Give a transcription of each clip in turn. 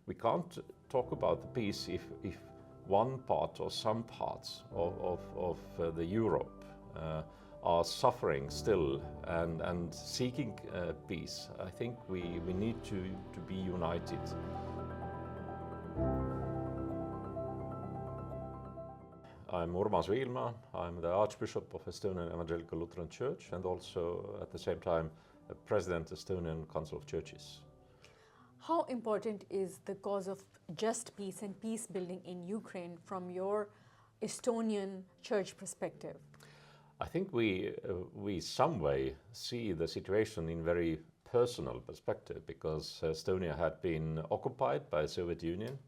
We can't talk about the peace if one part or some parts of the Europe are suffering still and seeking peace. I think we need to be united. I'm Urmas Viilma. I'm the Archbishop of Estonian Evangelical Lutheran Church and also at the same time President of Estonian Council of Churches. How important is the cause of just peace and peace building in Ukraine from your Estonian church perspective? I think we some way see the situation in very personal perspective because Estonia had been occupied by the Soviet Union.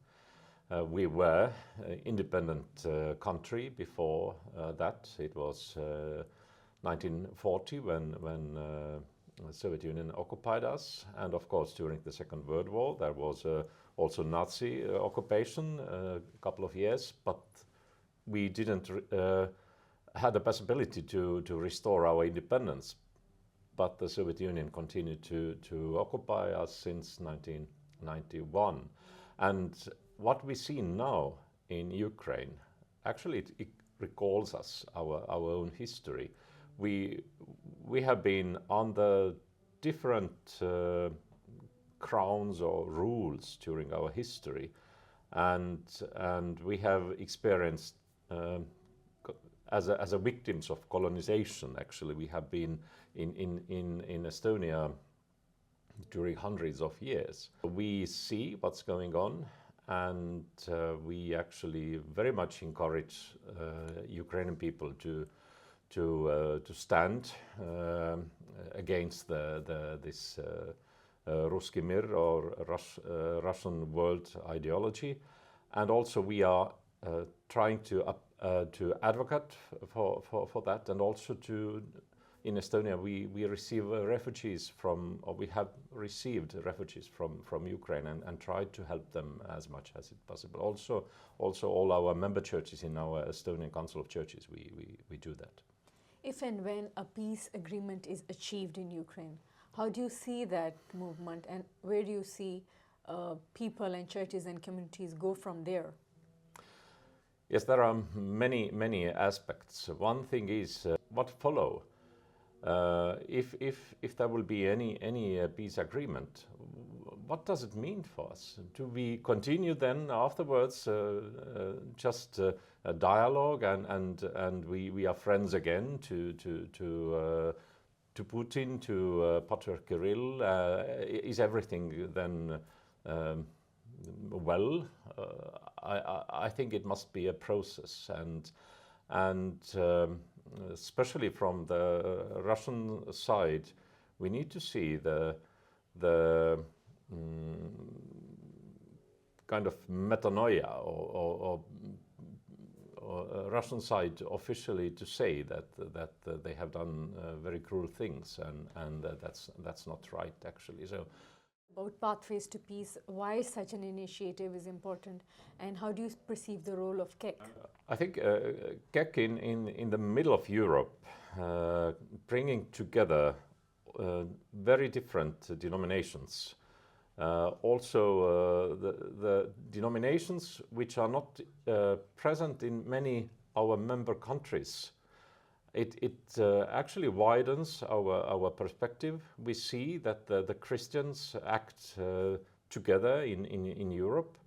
We were an independent country before that. It was 1940 when the Soviet Union occupied us, and of course during the Second World War there was also Nazi occupation a couple of years, but we didn't had the possibility to restore our independence. But the Soviet Union continued to occupy us since 1991. And what we see now in Ukraine, actually it recalls us our own history. We have been under different crowns or rules during our history, and we have experienced as a victims of colonization. Actually, we have been in Estonia during hundreds of years. We see what's going on, and we actually very much encourage Ukrainian people to stand against this Ruski Mir or Russian world ideology, and also we are trying to advocate for that, and also in Estonia we receive refugees from, or we have received refugees from Ukraine and tried to help them as much as it's possible. Also all our member churches in our Estonian Council of Churches, we do that. If and when a peace agreement is achieved in Ukraine, how do you see that movement, and where do you see people and churches and communities go from there? Yes, there are many aspects. One thing is what follow. If there will be any peace agreement, what does it mean for us? Do we continue then afterwards just a dialogue and we are friends again to Putin, to Patriarch Kirill? Is everything then well? I think it must be a process, and especially from the Russian side, we need to see the kind of metanoia or Russian side officially to say that they have done very cruel things, and that's not right actually. So. About pathways to peace, why such an initiative is important, and how do you perceive the role of KEK? I think KEK in the middle of Europe, bringing together very different denominations. Also the denominations which are not present in many our member countries. It actually widens our perspective. We see that the Christians act together in Europe.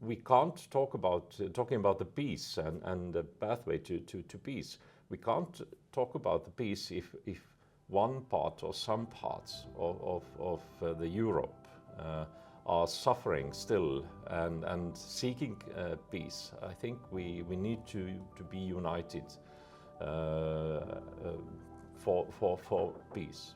We can't talking about the peace and the pathway to peace. We can't talk about the peace if one part or some parts of the Europe are suffering still and seeking peace. I think we need to be united for peace.